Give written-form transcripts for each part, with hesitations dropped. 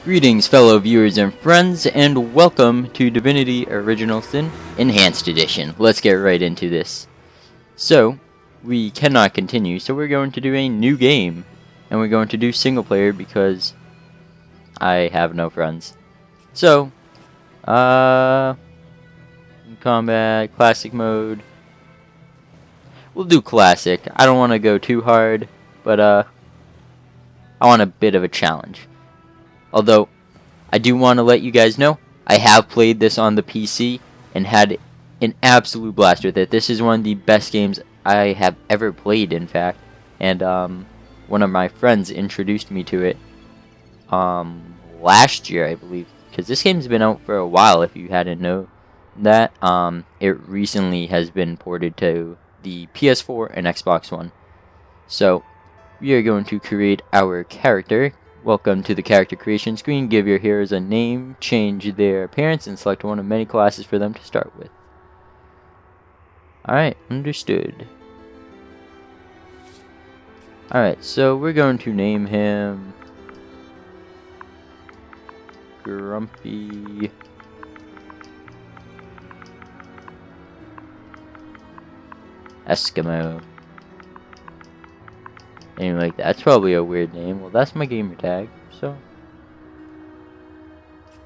Greetings, fellow viewers and friends, and welcome to Divinity Original Sin Enhanced Edition. Let's get right into this. So, we cannot continue, so we're going to do a new game. And we're going to do single player because I have no friends. So, combat, classic mode. We'll do classic. I don't want to go too hard, but I want a bit of a challenge. Although, I do want to let you guys know, I have played this on the PC and had an absolute blast with it. This is one of the best games I have ever played, in fact. And one of my friends introduced me to it last year, I believe. Because this game's been out for a while, if you hadn't known that. It recently has been ported to the PS4 and Xbox One. So, we are going to create our character. Welcome to the character creation screen. Give your heroes a name, change their appearance, and select one of many classes for them to start with. Alright, understood. Alright, so we're going to name him Grumpy Eskimo. Name like that. That's probably a weird name. Well, that's my gamer tag, so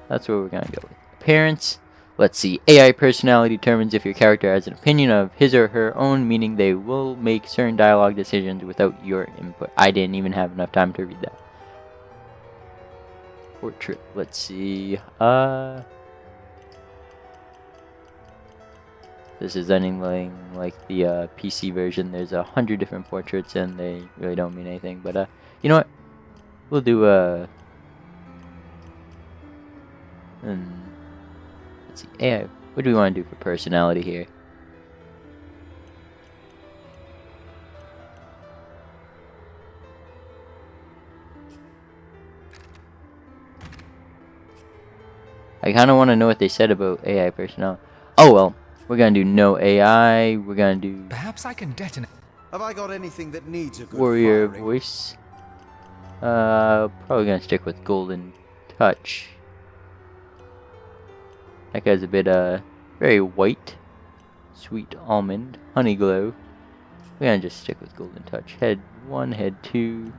that's what we're gonna go with. Appearance. Let's see. AI personality determines if your character has an opinion of his or her own, meaning they will make certain dialogue decisions without your input. I didn't even have enough time to read that. Portrait. Let's see. This is anything like the PC version. There's 100 different portraits and they really don't mean anything. But you know what? We'll do let's see. AI. What do we want to do for personality here? I kind of want to know what they said about AI personality. Oh well. We're gonna do no AI. We're gonna do. Perhaps I can detonate. Have I got anything that needs a good Warrior firing? voice. Probably gonna stick with golden touch. That guy's a bit very white. Sweet almond, honey glow. We're gonna just stick with golden touch. Head 1, head 2.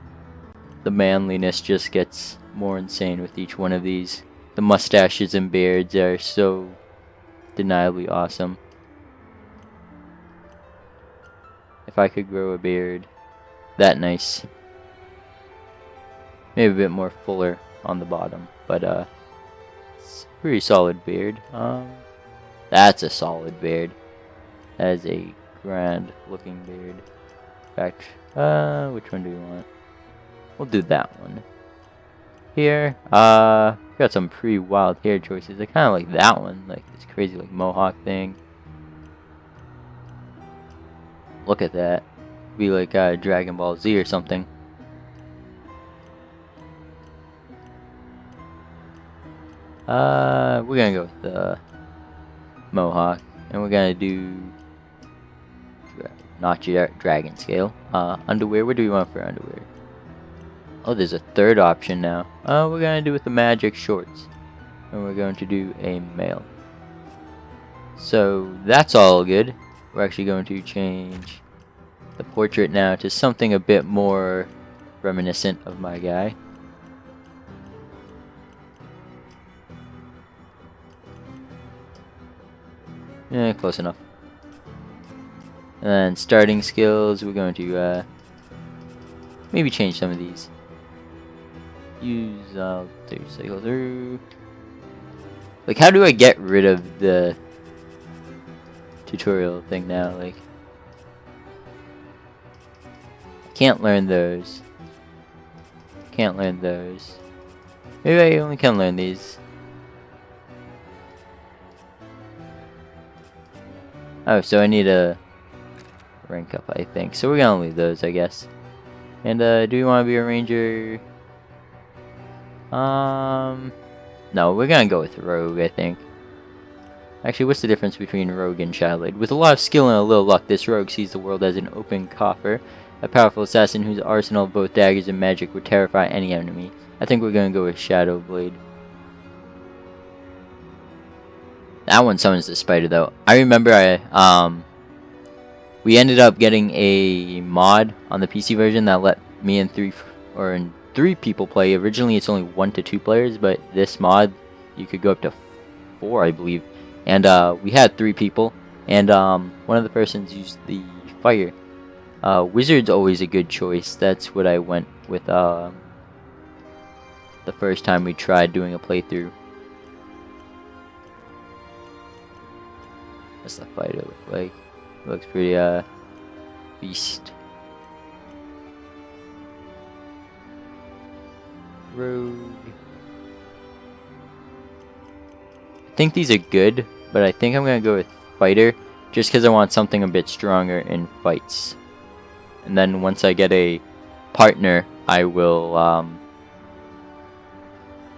The manliness just gets more insane with each one of these. The mustaches and beards are so deniably awesome. If I could grow a beard that nice. Maybe a bit more fuller on the bottom, but it's a pretty solid beard. That's a solid beard. That is a grand looking beard. In fact, which one do we want? We'll do that one. Here, got some pretty wild hair choices. I kind of like that one, like this crazy like mohawk thing. Look at that. Be like Dragon Ball Z or something. We're gonna go with the mohawk, and we're gonna do not dragon scale. Underwear. What do we want for underwear? Oh, there's a third option now. We're gonna do with the magic shorts, and we're going to do a male. So that's all good. We're actually going to change the portrait now to something a bit more reminiscent of my guy. Yeah, close enough. And then starting skills, we're going to maybe change some of these. Use cycle through. Like, how do I get rid of the tutorial thing now? Like, can't learn those. Can't learn those. Maybe I only can learn these. Oh, so I need a rank up, I think. So we're gonna leave those, I guess. And do we want to be a ranger? No, we're gonna go with rogue, I think. Actually, what's the difference between rogue and child aid? With a lot of skill and a little luck, this rogue sees the world as an open coffer A powerful assassin whose arsenal of both daggers and magic would terrify any enemy. I think we're gonna go with Shadow Blade. That one summons the spider though. I remember we ended up getting a mod on the PC version that let me and three people play. Originally it's only 1 to 2 players, but this mod you could go up to 4, I believe. And we had 3 people, and one of the persons used the fire. Wizard's always a good choice. That's what I went with the first time we tried doing a playthrough. What's the fighter look like? It looks pretty beast. Rogue. I think these are good, but I think I'm gonna go with fighter just because I want something a bit stronger in fights. And then once I get a partner, I will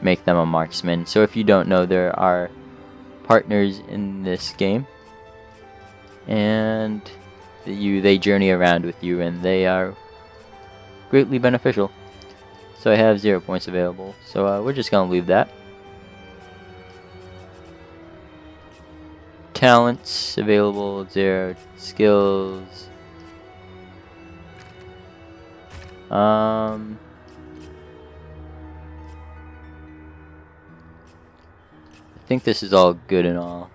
make them a marksman. So if you don't know, there are partners in this game, and they journey around with you, and they are greatly beneficial. So I have 0 points available, so we're just gonna leave that. Talents available, 0. Skills. I think this is all good and all.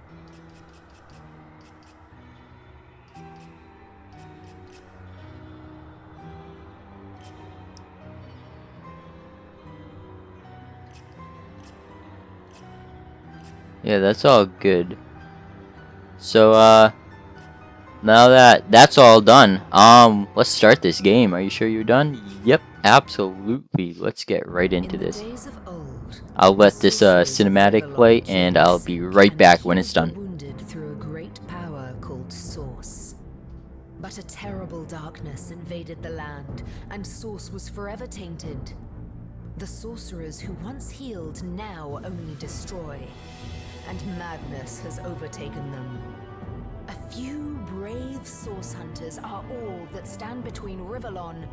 Yeah, that's all good. So now that that's all done, let's start this game. Are you sure you're done? Yep, absolutely. Let's get right into this. I'll let this cinematic play, and I'll be right back when it's done. Wounded through a great power called Source. But a terrible darkness invaded the land, and Source was forever tainted. The sorcerers who once healed now only destroy, and madness has overtaken them. A few brave Source hunters are all that stand between Rivellon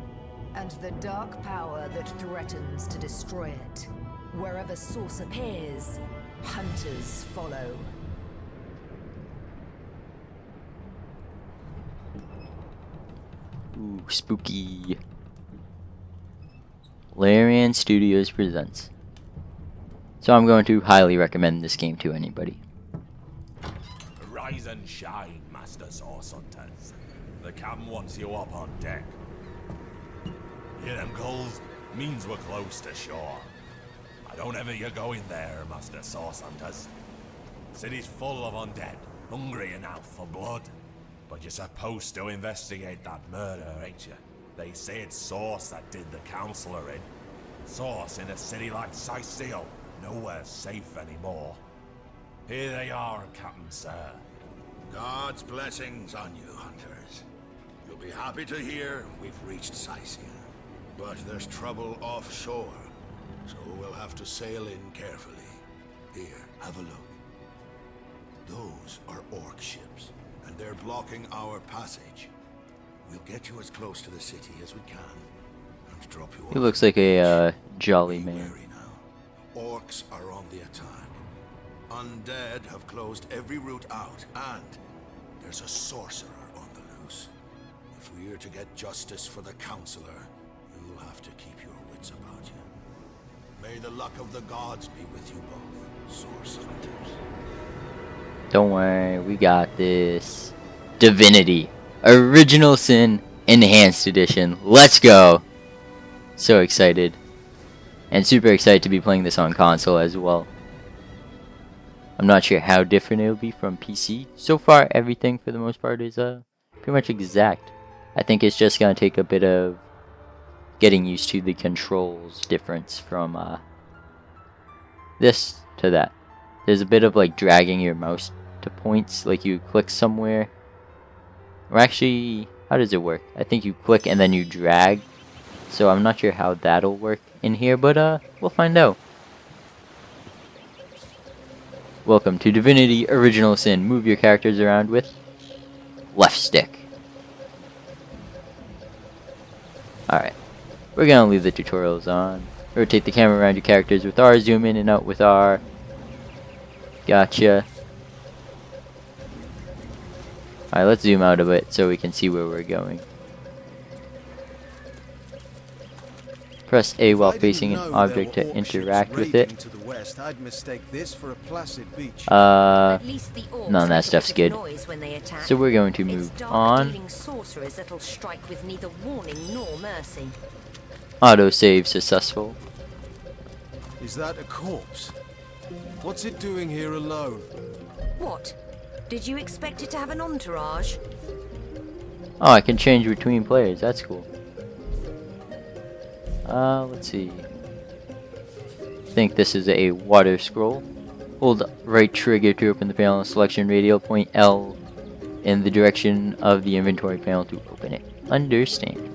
and the dark power that threatens to destroy it. Wherever Source appears, hunters follow. Ooh, spooky. Larian Studios presents. So I'm going to highly recommend this game to anybody. Rise and shine, Master Source Hunters. The captain wants you up on deck. Hear them calls? Means we're close to shore. I don't ever you go in there, Master Source Hunters. City's full of undead, hungry enough for blood. But you're supposed to investigate that murder, ain't you? They say it's Source that did the Counselor in. Source in a city like Cyceal, nowhere safe anymore. Here they are, Captain Sir. God's blessings on you, hunters. You'll be happy to hear we've reached Cyceal. But there's trouble offshore, so we'll have to sail in carefully. Here, have a look. Those are orc ships, and they're blocking our passage. We'll get you as close to the city as we can, and drop you off. He looks like a jolly man. Wary now. Orcs are on the attack. Undead have closed every route out, and there's a sorcerer on the loose. If we're to get justice for the Counselor, you'll have to keep your wits about you. May the luck of the gods be with you both, Source Hunters. Don't worry, we got this. Divinity. Original Sin Enhanced Edition. Let's go! So excited. And super excited to be playing this on console as well. I'm not sure how different it'll be from PC. So far, everything for the most part is pretty much exact. I think it's just going to take a bit of getting used to the controls difference from this to that. There's a bit of like dragging your mouse to points, like you click somewhere. Or actually, how does it work? I think you click and then you drag. So I'm not sure how that'll work in here, but we'll find out. Welcome to Divinity Original Sin. Move your characters around with left stick. Alright. We're gonna leave the tutorials on. Rotate the camera around your characters with R. Zoom in and out with R. Gotcha. Alright, let's zoom out a bit so we can see where we're going. Press A while facing an object to interact with it. To the west, I'd mistake this for a placid beach. At least the orcs none of that make a stuff's bit of good. noise when they attack. So we're going to It's move dark on. dealing sorcerers that'll strike with neither warning nor mercy. Autosave successful. Is that a corpse? What's it doing here alone? What? Did you expect it to have an entourage? Oh, I can change between players. That's cool. Let's see. I think this is a water scroll. Hold right trigger to open the panel selection radial. Point L in the direction of the inventory panel to open it. Understand.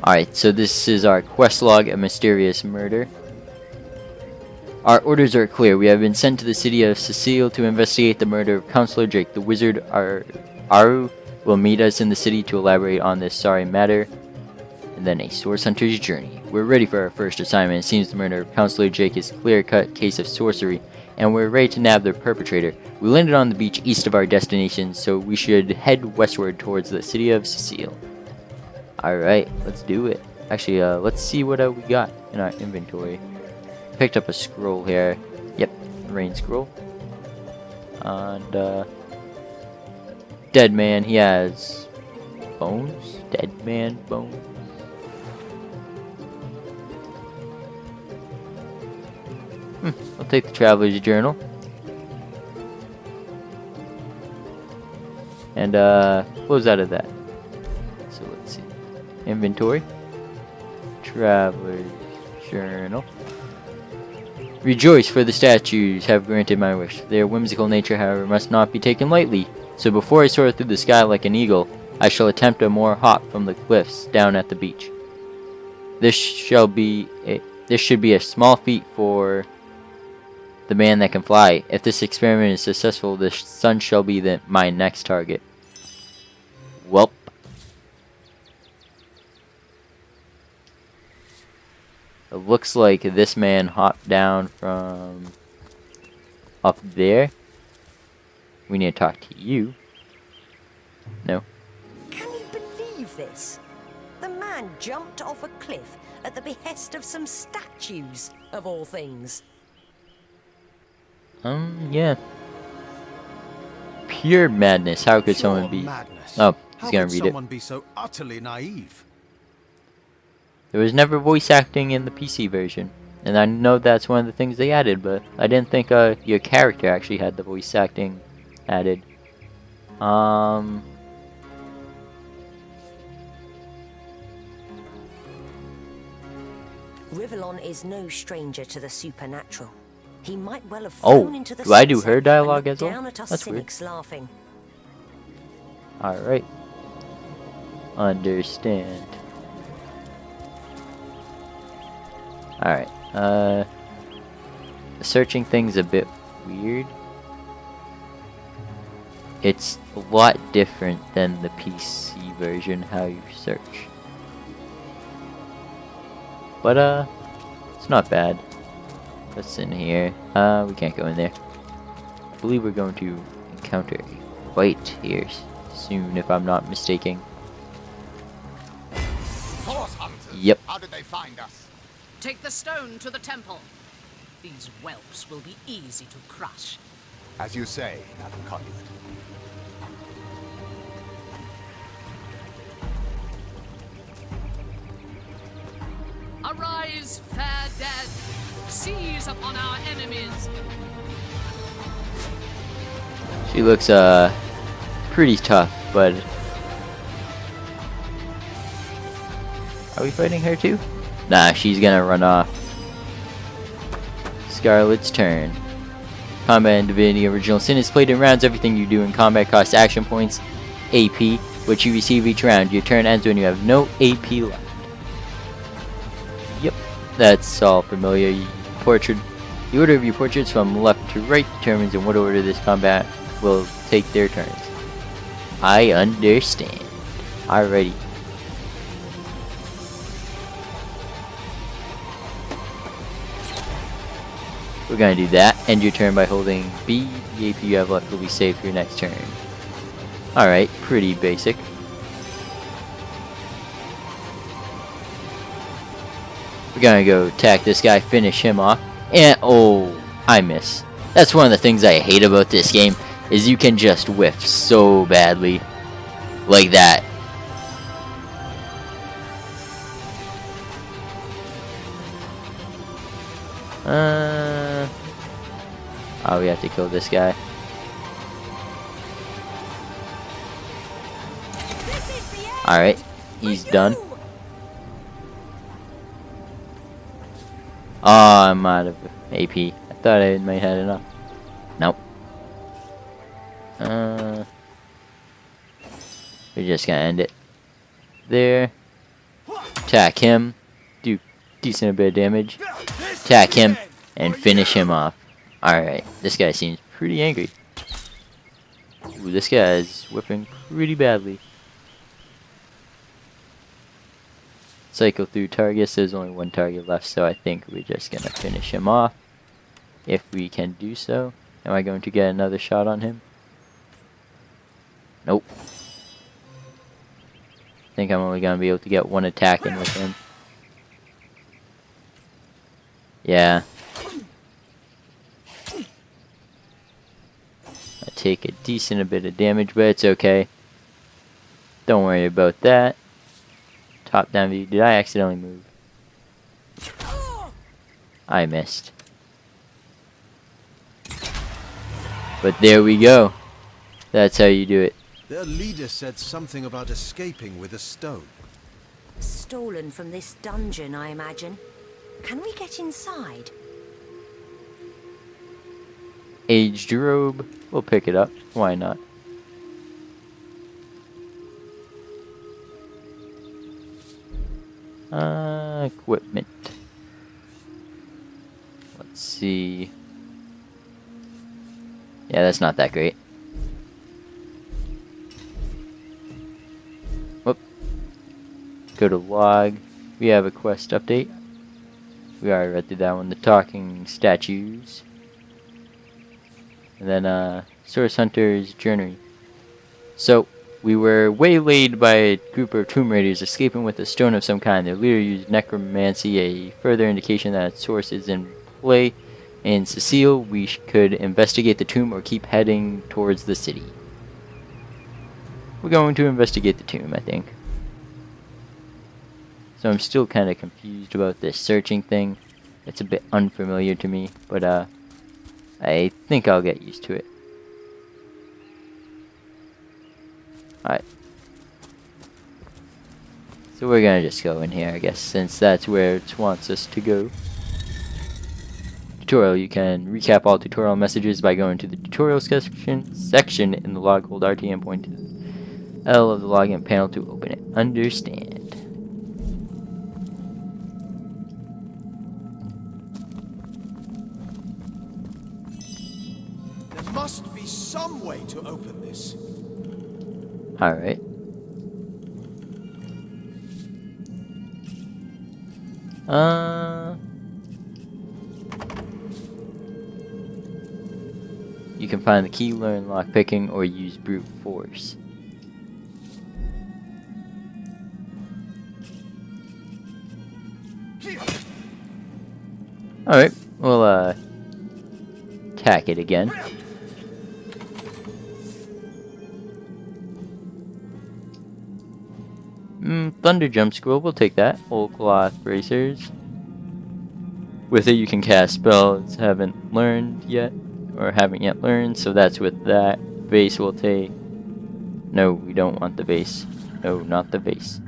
Alright, so this is our quest log, a mysterious murder. Our orders are clear. We have been sent to the city of Cyceal to investigate the murder of Counselor Drake. The wizard Aru will meet us in the city to elaborate on this sorry matter. And then a source hunter's journey. We're ready for our first assignment. It seems the murder of Counselor Drake is a clear-cut case of sorcery, and we're ready to nab the perpetrator. We landed on the beach east of our destination, so we should head westward towards the city of Cyceal. Alright, let's do it. Actually, let's see what we got in our inventory. Picked up a scroll here. Yep, rain scroll. And, dead man, he has bones? Dead man bones? I'll take the Traveler's Journal. And, close out of that. So let's see. Inventory. Traveler's Journal. Rejoice, for the statues have granted my wish. Their whimsical nature, however, must not be taken lightly. So before I soar through the sky like an eagle, I shall attempt a more hop from the cliffs down at the beach. This should be a small feat for the man that can fly. If this experiment is successful, the sun shall be my next target. Welp. It looks like this man hopped down from up there. We need to talk to you. No. Can you believe this? The man jumped off a cliff at the behest of some statues, of all things. Yeah. Pure madness. How could someone be... Madness. Oh, he's How gonna could read someone it. be so utterly naive? There was never voice acting in the PC version. And I know that's one of the things they added, but I didn't think your character actually had the voice acting added. Rivellon is no stranger to the supernatural. He might well have Oh, flown into the do I do sunset her dialogue and as well? down at us That's weird. cynics laughing. Alright. Understand. Alright, searching things a bit weird. It's a lot different than the PC version, how you search. But, it's not bad. What's in here? We can't go in there. I believe we're going to encounter a fight here soon, if I'm not mistaken. Force hunters. Yep. How did they find us? Take the stone to the temple. These whelps will be easy to crush. As you say, Madam Conduit. Arise, fair dead. Seize upon our enemies. She looks, pretty tough, but... Are we fighting her too? Nah, she's gonna run off. Scarlet's turn. Combat in Divinity Original Sin is played in rounds. Everything you do in combat costs action points, AP, which you receive each round. Your turn ends when you have no AP left. Yep, that's all familiar. The order of your portraits from left to right determines in what order this combat will take their turns. I understand. Alrighty. We're gonna do that. End your turn by holding B. The AP you have left will be saved for your next turn. Alright, pretty basic. We're gonna go attack this guy, finish him off. And oh, I miss. That's one of the things I hate about this game, is you can just whiff so badly. Like that. Oh, we have to kill this guy. Alright, he's done. Oh, I'm out of AP. I thought I might have enough. Nope. We're just gonna end it there. Attack him. Do decent bit of damage. Attack him and finish him off. Alright, this guy seems pretty angry. Ooh, this guy is whipping pretty badly. Cycle through targets. There's only one target left, so I think we're just gonna finish him off. If we can do so. Am I going to get another shot on him? Nope. I think I'm only gonna be able to get one attack in with him. Yeah. I take a decent bit of damage, but it's okay. Don't worry about that. Top down view. Did I accidentally move? I missed. But there we go. That's how you do it. Their leader said something about escaping with a stone. Stolen from this dungeon, I imagine. Can we get inside? Aged robe. We'll pick it up. Why not? Equipment. Let's see. Yeah, that's not that great. Whoop. Go to log. We have a quest update. We already read through that one. The talking statues. And then, Source Hunter's Journey. So, we were waylaid by a group of tomb raiders escaping with a stone of some kind. Their leader used necromancy, a further indication that Source is in play. In Cyceal, we could investigate the tomb or keep heading towards the city. We're going to investigate the tomb, I think. So I'm still kind of confused about this searching thing. It's a bit unfamiliar to me, but I think I'll get used to it. Alright. So we're gonna just go in here, I guess, since that's where it wants us to go. Tutorial. You can recap all tutorial messages by going to the tutorial section in the log. Hold RT and point to L of the login panel to open it. Understand. There must be some way to open this. Alright. You can find the key, learn lockpicking, or use brute force. Alright, we'll attack it again. Thunder Jump Scroll, we'll take that. Old Cloth Bracers. With it you can cast spells haven't learned yet, or haven't yet learned, so that's with that. Vase we'll take. No, we don't want the vase. No, not the vase.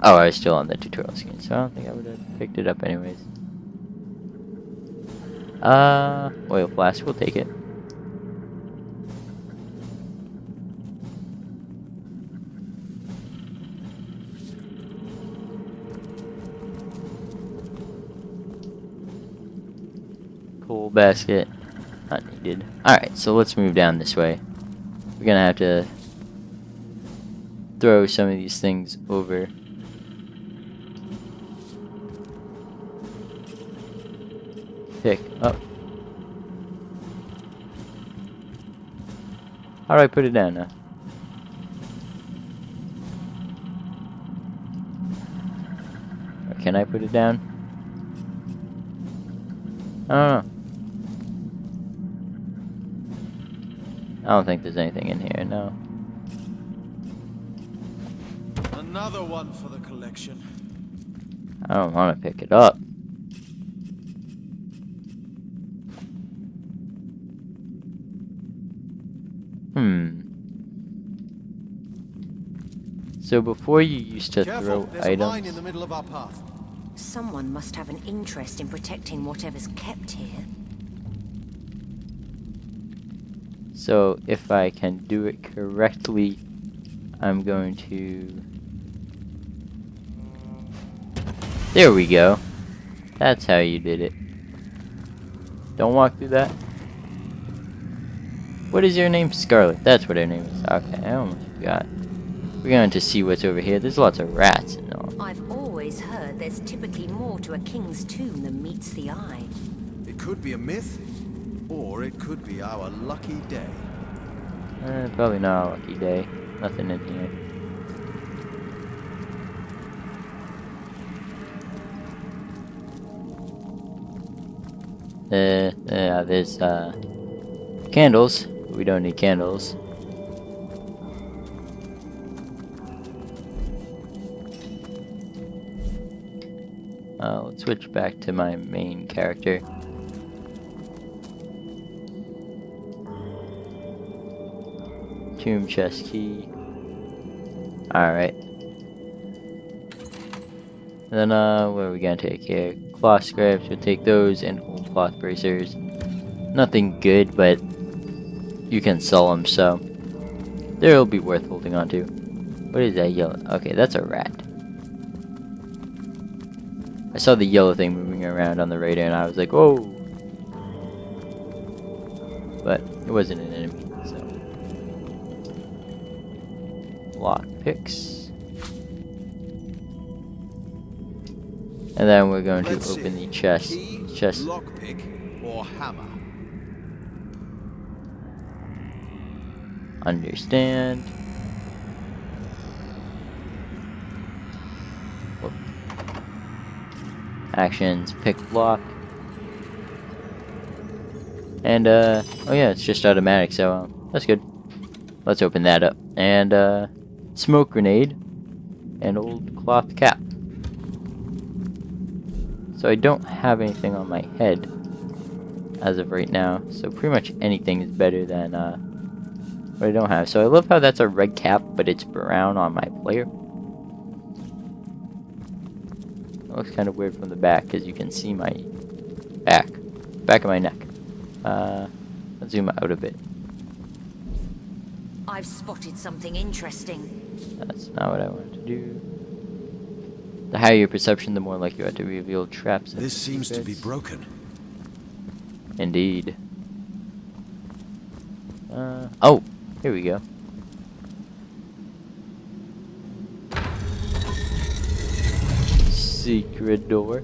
Oh, I was still on the tutorial screen, so I don't think I would have picked it up anyways. Oil Flask, we'll take it. Coal basket. Not needed. Alright, so let's move down this way. We're gonna have to throw some of these things over. Pick up. How do I put it down now? Or can I put it down? I don't know. I don't think there's anything in here, no. Another one for the collection. I don't want to pick it up. So before you used to Careful, throw there's a mine in items. the middle of our path. Someone must have an interest in protecting whatever's kept here. So if I can do it correctly, I'm going to... There we go. That's how you did it. Don't walk through that. What is your name? Scarlet. That's what her name is. Okay, I almost forgot. We're going to see what's over here. There's lots of rats and all. I've always heard there's typically more to a king's tomb than meets the eye. It could be a myth, or it could be our lucky day. Probably not a lucky day. Nothing in here. There's candles. We don't need candles. Let's switch back to my main character. Tomb chest key. Alright. Then, what are we gonna take here? Cloth scraps, we'll take those, and old cloth bracers. Nothing good, but you can sell them, so they'll be worth holding on to. What is that yellow? Okay, that's a rat. I saw the yellow thing moving around on the radar, and I was like, whoa! But it wasn't an enemy, so. Lock picks. And then we're going to open the chest. Key, Chest. lockpick, or hammer. Understand. Whoop. Actions, pick block. And, oh yeah, it's just automatic, so, that's good. Let's open that up. And, smoke grenade. And old cloth cap. So I don't have anything on my head as of right now, so pretty much anything is better than what I don't have. So I love how that's a red cap, but it's brown on my player. It looks kind of weird from the back, because you can see my back of my neck. Let's zoom out a bit. I've spotted something interesting. That's not what I wanted to do. The higher your perception, the more likely you are to reveal traps. And This seems to be secrets. broken. Indeed. Oh, here we go. Secret door.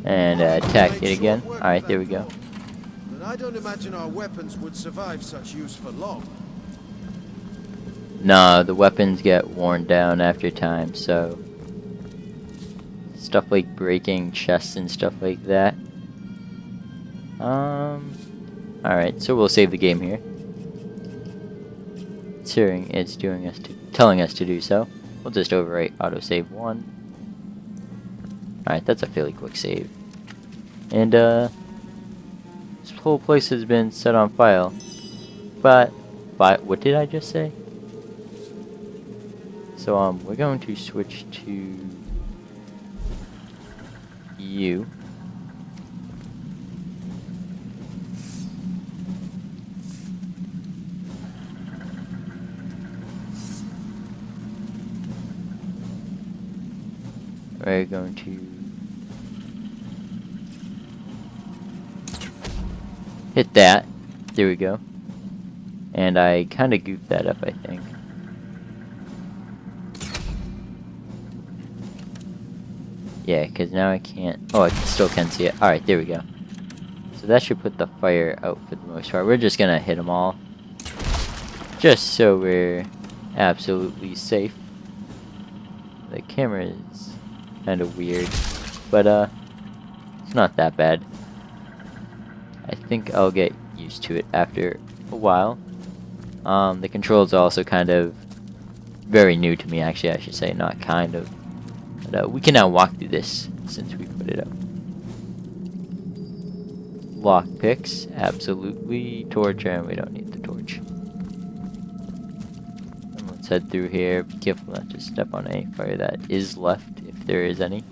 And attack it again. Alright, there we go. But I don't imagine our weapons would survive such use for long. No, the weapons get worn down after time, so stuff like breaking chests and stuff like that. Alright, so we'll save the game here. It's telling us to do so. We'll just overwrite autosave 1. Alright, that's a fairly quick save. And this whole place has been set on fire. But what did I just say? So we're going to switch to you. We're going to hit that. There we go. And I kind of goofed that up, I think. Yeah, because now I can't... Oh, I still can see it. Alright, there we go. So that should put the fire out for the most part. We're just going to hit them all. Just so we're absolutely safe. The camera is kind of weird. But, it's not that bad. I think I'll get used to it after a while. The controls are also kind of very new to me, actually, I should say, not kind of. But we can now walk through this since we put it up. Lockpicks, absolutely. Torch, and we don't need the torch. And let's head through here. Be careful not to step on any fire that is left, if there is any.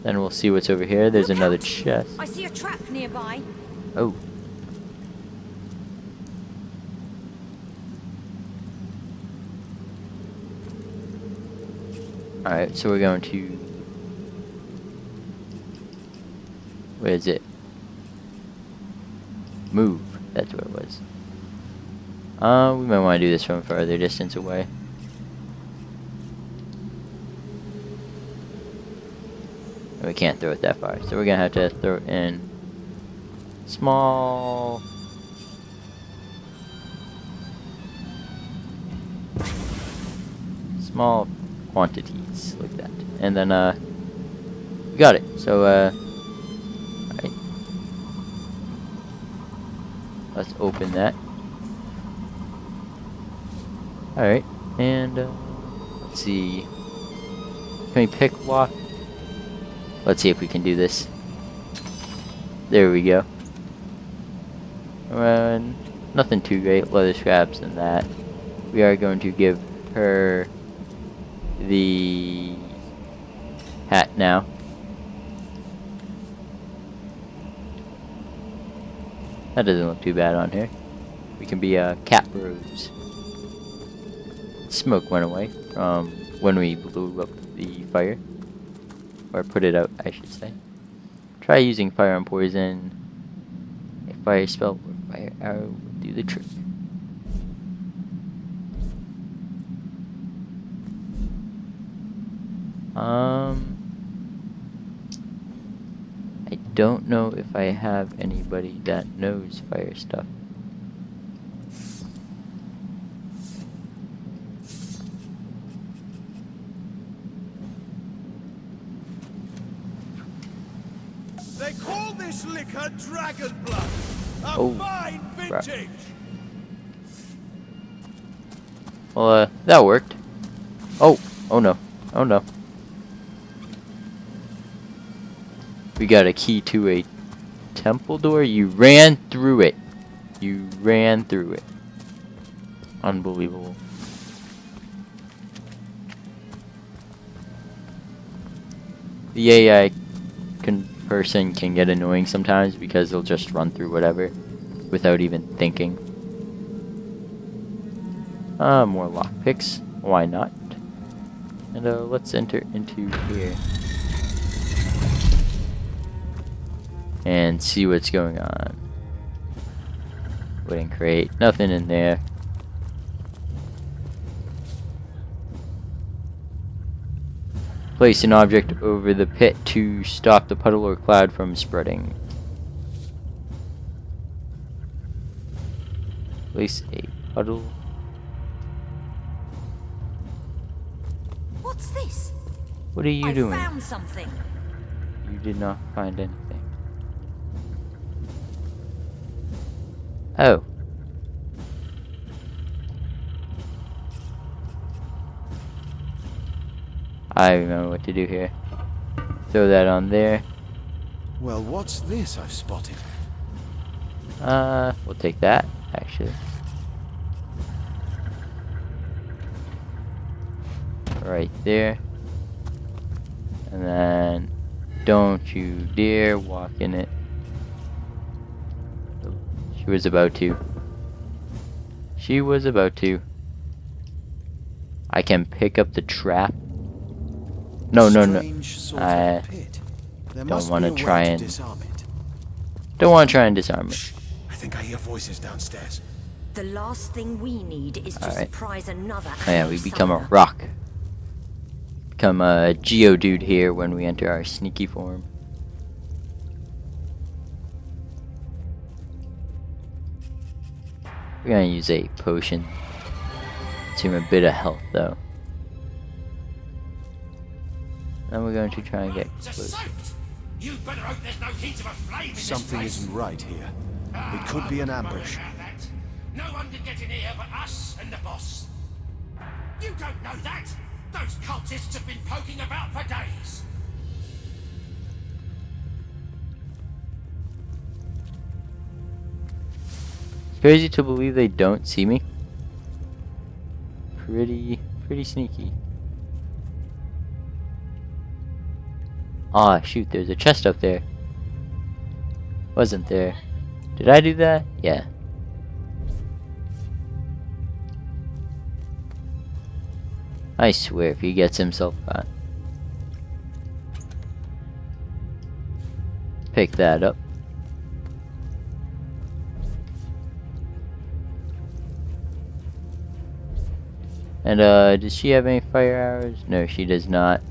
Then we'll see what's over here. There's another chest. I see a trap nearby. Oh. Alright, so we're going to... Where is it? Move. That's where it was. We might want to do this from a farther distance away. And we can't throw it that far, so we're going to have to throw it in small... small quantities like that, and then we got it. So alright, let's open that. Alright, and let's see, can we pick lock? Let's see if we can do this. There we go. Nothing too great, leather scraps and that. We are going to give her the hat now. That doesn't look too bad on here. We can be cat bros. Smoke went away from when we blew up the fire. Or put it out, I should say. Try using fire and poison. A fire spell or fire arrow will do the trick. I don't know if I have anybody that knows fire stuff. They call this liquor dragon blood. A Oh, fine crap. vintage. Well, that worked. Oh no. Oh no. We got a key to a temple door. You ran through it. You ran through it. Unbelievable. The AI person can get annoying sometimes because they'll just run through whatever without even thinking. More lockpicks. Why not? And let's enter into here and see what's going on. Wooden crate, nothing in there. Place an object over the pit to stop the puddle or cloud from spreading. Place a puddle. What's this? What are you I doing? found something. You did not find anything. Oh. I remember what to do here. Throw that on there. Well, what's this I've spotted? We'll take that, actually. Right there. And then, don't you dare walk in it. She was about to. She was about to. I can pick up the trap. No, no, no. Strange sort I of pit. There don't must want be to a way try to and disarm it. don't want to try and disarm it. I think I hear voices downstairs. The last thing we need is to Alright. surprise another. Oh yeah, we angry become a summoner. rock. Become a Geodude here when we enter our sneaky form. We're gonna use a potion. Consume a bit of health though. Then we're going to try and get close. You better hope there's no hint of a flame in Something isn't right here. It could be an ambush. No one can get in here but us and the boss. You don't know that. Those cultists have been poking about for days. It's crazy to believe they don't see me. Pretty sneaky. Aw, shoot, there's a chest up there. Wasn't there? Did I do that? Yeah. I swear if he gets himself caught. Pick that up. And does she have any fire arrows? No, she does not.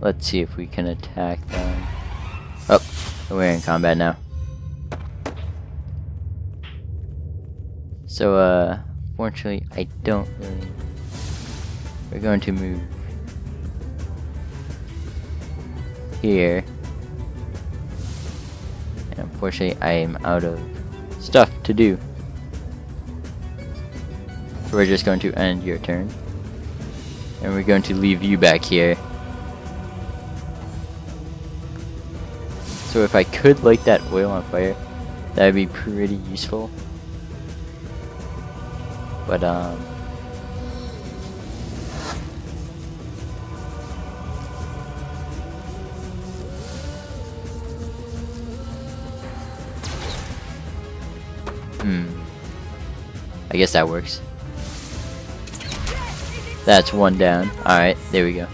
Let's see if we can attack them. Oh, we're in combat now. So, fortunately, I don't really... We're going to move here. And unfortunately, I am out of stuff to do. So we're just going to end your turn. And we're going to leave you back here. So if I could light that oil on fire, that would be pretty useful. But I guess that works. That's one down. Alright, there we go.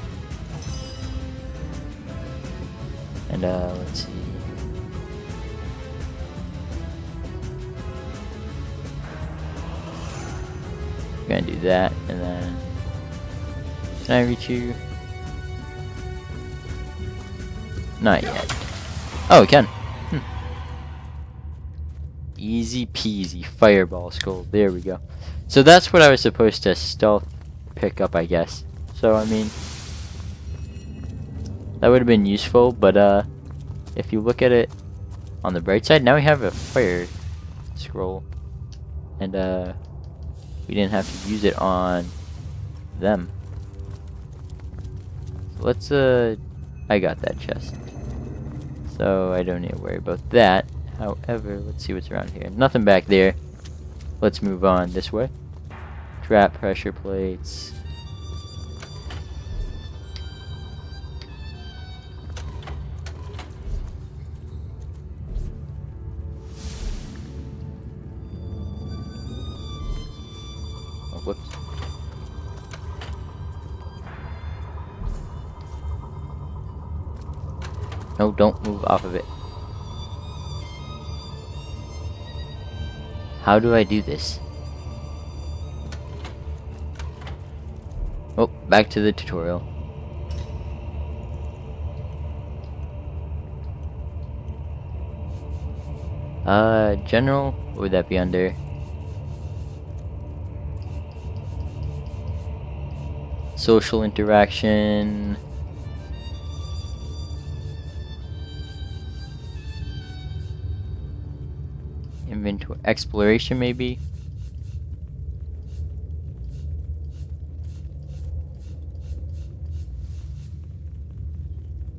And let's see. We're gonna do that, and then can I reach you? Not yet. Oh, we can. Easy peasy. Fireball skull. There we go. So that's what I was supposed to stealth pick up, I guess. So, I mean, that would have been useful, but if you look at it on the bright side, now we have a fire scroll. And we didn't have to use it on them. So let's I got that chest. So I don't need to worry about that. However, let's see what's around here. Nothing back there. Let's move on this way. Trap pressure plates. Oh, whoops. No, don't move off of it. How do I do this? Oh, back to the tutorial. General, what would that be under? Social interaction. Inventory exploration, maybe.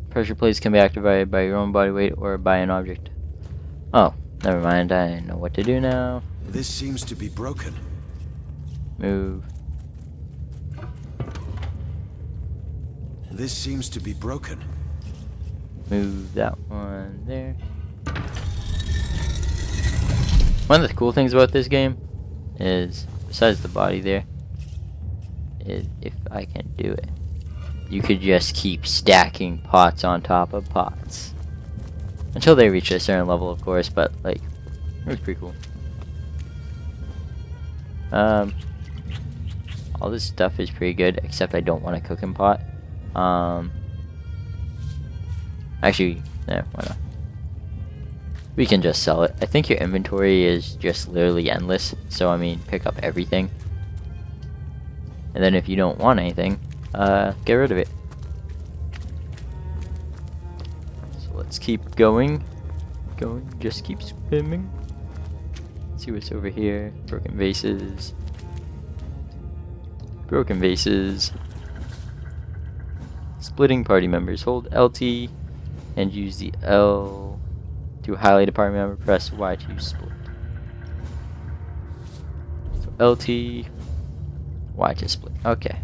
Pressure plates can be activated by your own body weight or by an object. Oh, never mind. I know what to do now. This seems to be broken. Move. This seems to be broken. Move that one there. One of the cool things about this game is, besides the body there, is if I can do it, you could just keep stacking pots on top of pots. Until they reach a certain level, of course, but, like, it was pretty cool. All this stuff is pretty good, except I don't want a cooking pot. Actually, why not? We can just sell it. I think your inventory is just literally endless, so I mean, pick up everything. And then if you don't want anything, get rid of it. So let's keep going. Just keep swimming. Let's see what's over here. Broken vases. Broken vases. Splitting party members. Hold LT and use the L to highlight a party member. Press Y to split. So LT, Y to split. Okay.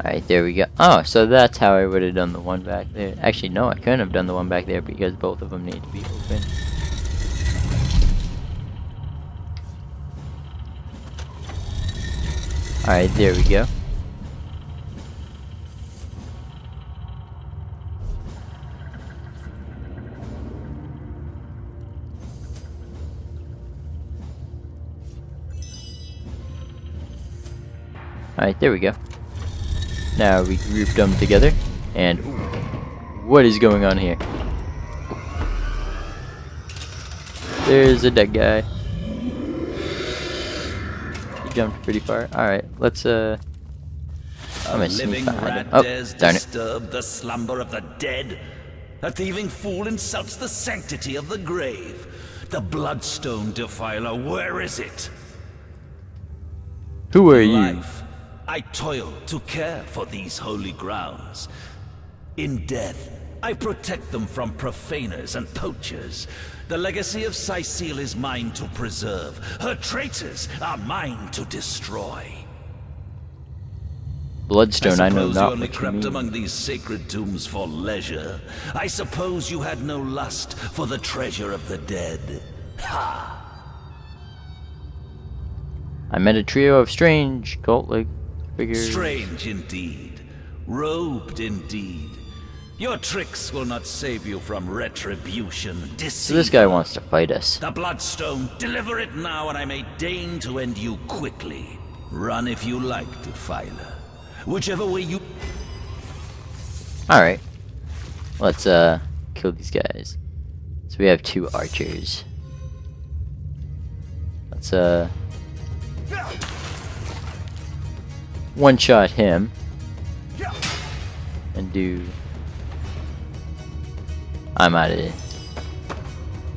Alright, there we go. Oh, so that's how I would have done the one back there. Actually, no, I couldn't have done the one back there because both of them need to be open. Alright, there we go. Alright, there we go. Now we grouped them together, and ooh, what is going on here? There's a dead guy. He jumped pretty far. Alright, let's I'm gonna sneak behind him. Oh, darn it. Disturb the slumber of the dead. A thieving fool insults the sanctity of the grave. The bloodstone defiler, where is it? Who are you? Life, I toil to care for these holy grounds. In death, I protect them from profaners and poachers. The legacy of Cyceal is mine to preserve. Her traitors are mine to destroy. Bloodstone, I know not you only what you crept mean. among these sacred tombs for leisure. I suppose you had no lust for the treasure of the dead. Ha! I met a trio of strange cult-like figures. Strange indeed. Robed indeed. Your tricks will not save you from retribution. So this guy wants to fight us. The bloodstone, deliver it now and I may deign to end you quickly. Run if you like, Defiler. Whichever way you... Alright. Let's kill these guys. So we have 2 archers. Let's one-shot him. And do... I'm out of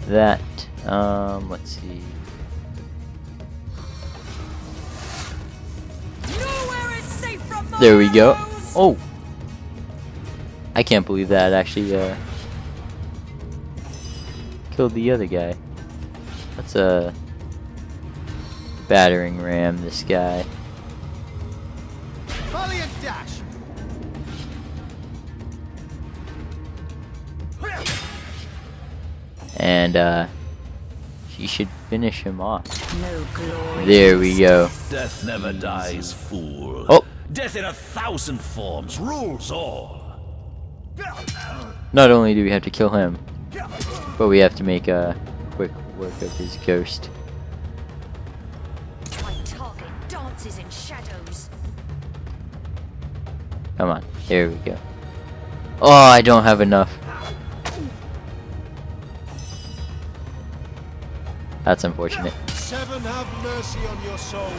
that. Let's see. There we go. Oh! I can't believe that actually killed the other guy. Let's battering ram this guy. Valiant dash! And she should finish him off. No glory. There we go. Death never dies, fool. Oh! Death in 1,000 forms rules all. Not only do we have to kill him, but we have to make a quick work of his ghost. My target dances in shadows. Come on, there we go. Oh, I don't have enough. That's unfortunate. 7 have mercy on your soul.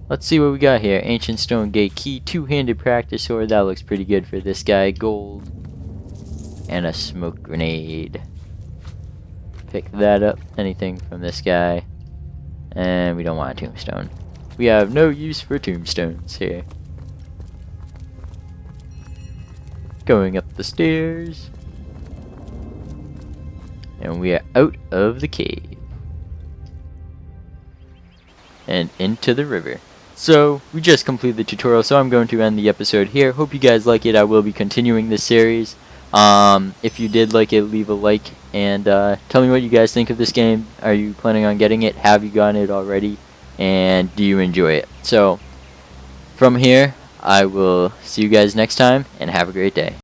Let's see what we got here. Ancient Stone Gate Key, 2-handed practice sword. That looks pretty good for this guy. Gold. And a smoke grenade. Pick that up. Anything from this guy. And we don't want a tombstone. We have no use for tombstones here. Going up the stairs. And we are out of the cave. And into the river. So, we just completed the tutorial, so I'm going to end the episode here. Hope you guys like it. I will be continuing this series. If you did like it, leave a like. And tell me what you guys think of this game. Are you planning on getting it? Have you gotten it already? And do you enjoy it? So, from here, I will see you guys next time, and have a great day.